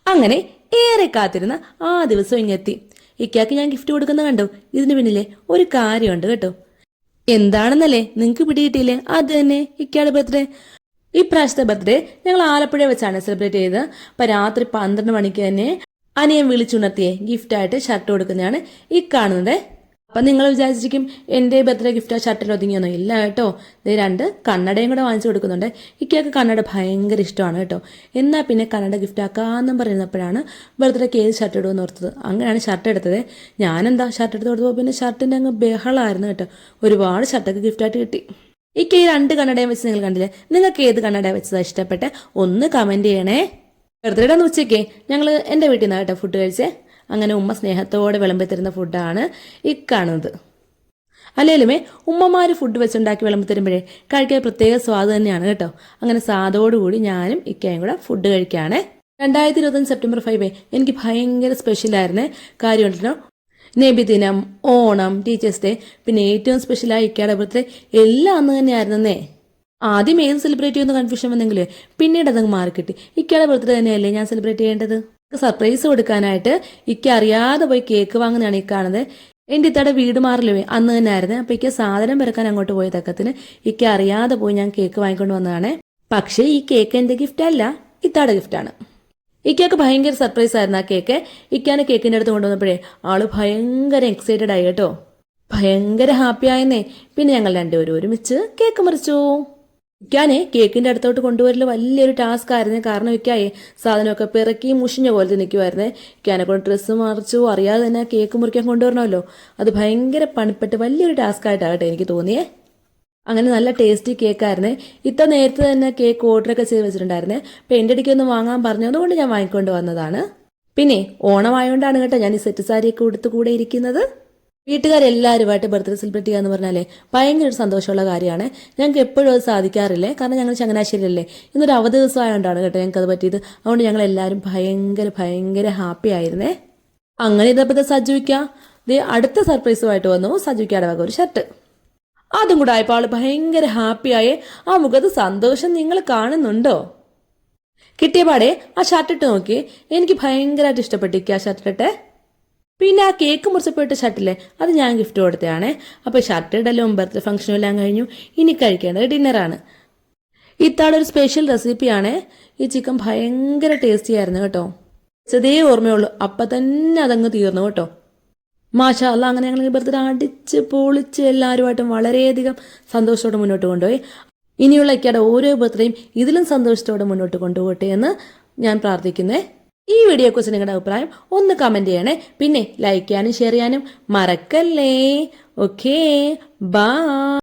അങ്ങനെ ഏറെ കാത്തിരുന്ന ആ ദിവസം ഇങ്ങെത്തി. ഇക്കാക്ക് ഞാൻ ഗിഫ്റ്റ് കൊടുക്കുന്ന കണ്ടോ? ഇതിന് പിന്നിലെ ഒരു കാര്യമുണ്ട് കേട്ടോ. എന്താണെന്നല്ലേ നിങ്ങൾക്ക് പിടികിട്ടിയില്ലേ? അത് തന്നെ ഇക്കയുടെ ബർത്ത്ഡേ. ഇപ്രാവശ്യത്തെ ബർത്ത്ഡേ ഞങ്ങൾ ആലപ്പുഴ വെച്ചാണ് സെലിബ്രേറ്റ് ചെയ്തത്. അപ്പൊ രാത്രി 12 മണിക്ക് തന്നെ അനിയൻ വിളിച്ചുണർത്തിയേ ഗിഫ്റ്റായിട്ട് ഷർട്ട് കൊടുക്കുന്നതാണ് ഈ കാണുന്നത്. അപ്പം നിങ്ങൾ വിചാരിച്ചിരിക്കും എൻ്റെ ബർത്ത്ഡേ ഗിഫ്റ്റ് ആ ഷർട്ടിൽ ഒതുങ്ങിയൊന്നും ഇല്ല കേട്ടോ. ഇത് 2 കണ്ണടയും കൂടെ വാങ്ങിച്ചു കൊടുക്കുന്നുണ്ട്. ഇക്കൊക്കെ കണ്ണട ഭയങ്കര ഇഷ്ടമാണ് കേട്ടോ. എന്നാൽ പിന്നെ കണ്ണട ഗിഫ്റ്റ് ആക്കാമെന്നും പറയുന്നപ്പോഴാണ് ബർത്ത്ഡേക്ക് ഏത് ഷർട്ട് ഇടുമെന്ന് ഓർത്തത്. അങ്ങനെയാണ് ഷർട്ട് എടുത്തത്. ഞാനെന്താ ഷർട്ട് എടുത്ത് കൊടുത്തപ്പോൾ പിന്നെ ഷർട്ടിൻ്റെ അങ്ങ് ബഹളമായിരുന്നു കേട്ടോ. ഒരുപാട് ഷർട്ടൊക്കെ ഗിഫ്റ്റായിട്ട് കിട്ടി. ഇക്ക് ഈ 2 കണ്ണടയും വെച്ച് നിങ്ങൾ കണ്ടില്ലേ? നിങ്ങൾക്ക് ഏത് കണ്ണട വെച്ചതാണ് ഇഷ്ടപ്പെട്ടെ? ഒന്ന് കമൻറ്റ് ചെയ്യണേ. ബർത്ത്ഡേയുടെ അന്ന് ഉച്ചയ്ക്ക് ഞങ്ങൾ എൻ്റെ വീട്ടിൽ നിന്നാണ് കേട്ടോ ഫുഡ് കഴിച്ചേ. അങ്ങനെ ഉമ്മ സ്നേഹത്തോടെ വിളമ്പി തരുന്ന ഫുഡാണ് ഈ കാണുന്നത്. അല്ലെങ്കിലുമേ ഉമ്മമാർ ഫുഡ് വെച്ചുണ്ടാക്കി വിളമ്പി തരുമ്പോഴേ കഴിക്കാൻ പ്രത്യേക സ്വാദ് തന്നെയാണ് കേട്ടോ. അങ്ങനെ സ്വാദോടുകൂടി ഞാനും ഇക്കയും കൂടെ ഫുഡ് കഴിക്കുകയാണ്. 2025 സെപ്റ്റംബർ 5 എനിക്ക് ഭയങ്കര സ്പെഷ്യലായിരുന്നേ. കാര്യമുണ്ടല്ലോ, നബിദിനം, ഓണം, ടീച്ചേഴ്സ് ഡേ, പിന്നെ ഏറ്റവും സ്പെഷ്യലായി ഇക്കയുടെ ബർത്ത്ഡേ എല്ലാം അന്ന് തന്നെയായിരുന്നേ. ആദ്യം ഏത് സെലിബ്രേറ്റ് ചെയ്യുന്ന കൺഫ്യൂഷൻ വന്നെങ്കിലേ പിന്നീട് അതങ്ങ് മാറിക്കിട്ടി. ഇക്കയുടെ ബർത്ത്ഡേ തന്നെയല്ലേ ഞാൻ സെലിബ്രേറ്റ് ചെയ്യേണ്ടത്. സർപ്രൈസ് കൊടുക്കാനായിട്ട് ഇക്ക അറിയാതെ പോയി കേക്ക് വാങ്ങുന്നതാണ് ഈ കാണുന്നത്. എൻ്റെ ഇത്തയുടെ വീട് മാറില്ലേ അന്ന് തന്നെ ആയിരുന്നു. അപ്പം ഇക്ക സാധനം പിറക്കാൻ അങ്ങോട്ട് പോയ തക്കത്തിന് ഇക്ക അറിയാതെ പോയി ഞാൻ കേക്ക് വാങ്ങിക്കൊണ്ട് വന്നതാണ്. പക്ഷേ ഈ കേക്ക് എൻ്റെ ഗിഫ്റ്റ് അല്ല, ഇത്തയുടെ ഗിഫ്റ്റാണ്. ഇക്കയ്ക്ക് ഭയങ്കര സർപ്രൈസ് ആയിരുന്നു ആ കേക്ക്. ഇക്കാനെ കേക്കിൻ്റെ അടുത്ത് കൊണ്ടുവന്നപ്പോഴേ ആള് ഭയങ്കര എക്സൈറ്റഡ് ആയി കേട്ടോ. ഭയങ്കര ഹാപ്പി ആയെന്നേ. പിന്നെ ഞങ്ങൾ രണ്ടുപേരും ഒരുമിച്ച് കേക്ക് മുറിച്ചു. ഇക്കാനെ കേക്കിൻ്റെ അടുത്തോട്ട് കൊണ്ടുവരൽ വലിയൊരു ടാസ്ക് ആയിരുന്നു. കാരണം ഇക്കായെ സാധനമൊക്കെ പിറക്കി മുഷിഞ്ഞ പോലത്തെ നിൽക്കുമായിരുന്നേ. ഇക്കാനെ കൊണ്ട് ഡ്രസ്സ് മറിച്ചു അറിയാതെ തന്നെ കേക്ക് മുറിക്കാൻ കൊണ്ടുവരണമല്ലോ. അത് ഭയങ്കര പണിപ്പെട്ട് വലിയൊരു ടാസ്ക് ആയിട്ടാകട്ടെ എനിക്ക് തോന്നിയേ. അങ്ങനെ നല്ല ടേസ്റ്റി കേക്കായിരുന്നേ. ഇത്ര നേരത്തെ തന്നെ കേക്ക് ഓർഡറൊക്കെ ചെയ്ത് വെച്ചിട്ടുണ്ടായിരുന്നേ. അപ്പം എൻ്റെ ഇടയ്ക്കൊന്ന് വാങ്ങാൻ പറഞ്ഞതുകൊണ്ട് ഞാൻ വാങ്ങിക്കൊണ്ട് വന്നതാണ്. പിന്നെ ഓണമായതുകൊണ്ടാണ് കേട്ടോ ഞാൻ ഈ സെറ്റ് സാരിയൊക്കെ ഉടുത്ത് കൂടെ ഇരിക്കുന്നത്. വീട്ടുകാരെല്ലാവരുമായിട്ട് ബർത്ത്ഡേ സെലിബ്രേറ്റ് ചെയ്യുക എന്ന് പറഞ്ഞാലേ ഭയങ്കര ഒരു സന്തോഷമുള്ള കാര്യമാണ്. ഞങ്ങൾക്ക് എപ്പോഴും അത് സാധിക്കാറില്ലേ. കാരണം ഞങ്ങൾ ചങ്ങനാശ്ശേരിയല്ലേ. ഇന്നൊരു അവധി ദിവസമായതുകൊണ്ടാണ് കേട്ടോ ഞങ്ങൾക്ക് അത് പറ്റിയത്. അതുകൊണ്ട് ഞങ്ങൾ എല്ലാവരും ഭയങ്കര ഹാപ്പി ആയിരുന്നേ. അങ്ങനെ ഇതപ്പോൾ സജുവിക്കാം അടുത്ത സർപ്രൈസുമായിട്ട് വന്നു. സജുവിക്കാടെ വക ഒരു ഷർട്ട്. അതും കൂടെ ആയപ്പോൾ ആൾ ഭയങ്കര ഹാപ്പിയായേ. ആ മുഖത്ത് സന്തോഷം നിങ്ങൾ കാണുന്നുണ്ടോ? കിട്ടിയ പാടെ ആ ഷർട്ടിട്ട് നോക്കി. എനിക്ക് ഭയങ്കരമായിട്ട് ഇഷ്ടപ്പെട്ടിരിക്കുക ആ ഷർട്ടിട്ടെ. പിന്നെ ആ കേക്ക് മുറിച്ചപ്പോയിട്ട് ഷർട്ടില്ലേ അത് ഞാൻ ഗിഫ്റ്റ് കൊടുത്തതാണേ. അപ്പോൾ ഷർട്ട് ഇടലും ബർത്ത്ഡേ ഫംഗ്ഷനും എല്ലാം കഴിഞ്ഞു. ഇനി കഴിക്കേണ്ടത് ഡിന്നറാണ്. ഇത്താളൊരു സ്പെഷ്യൽ റെസിപ്പിയാണേ. ഈ ചിക്കൻ ഭയങ്കര ടേസ്റ്റി ആയിരുന്നു കേട്ടോ. ചെറിയ ഓർമ്മയുള്ളൂ, അപ്പം തന്നെ അതങ്ങ് തീർന്നു കേട്ടോ. മാഷാ അല്ലാ. അങ്ങനെ ഞങ്ങൾ ബർത്ത്ഡേ അടിച്ച് പൊളിച്ച് എല്ലാവരുമായിട്ടും വളരെയധികം സന്തോഷത്തോടെ മുന്നോട്ട് കൊണ്ടുപോയി. ഇനിയുള്ള ഇക്കയുടെ ഓരോ ബർത്ത്ഡേയും ഇതിലും സന്തോഷത്തോടെ മുന്നോട്ട് കൊണ്ടുപോകട്ടെ എന്ന് ഞാൻ പ്രാർത്ഥിക്കുന്നേ. ഈ വീഡിയോയെക്കുറിച്ച് നിങ്ങളുടെ അഭിപ്രായം ഒന്ന് കമൻറ്റ് ചെയ്യണേ. പിന്നെ ലൈക്ക് ചെയ്യാനും ഷെയർ ചെയ്യാനും മറക്കല്ലേ. Okay, by.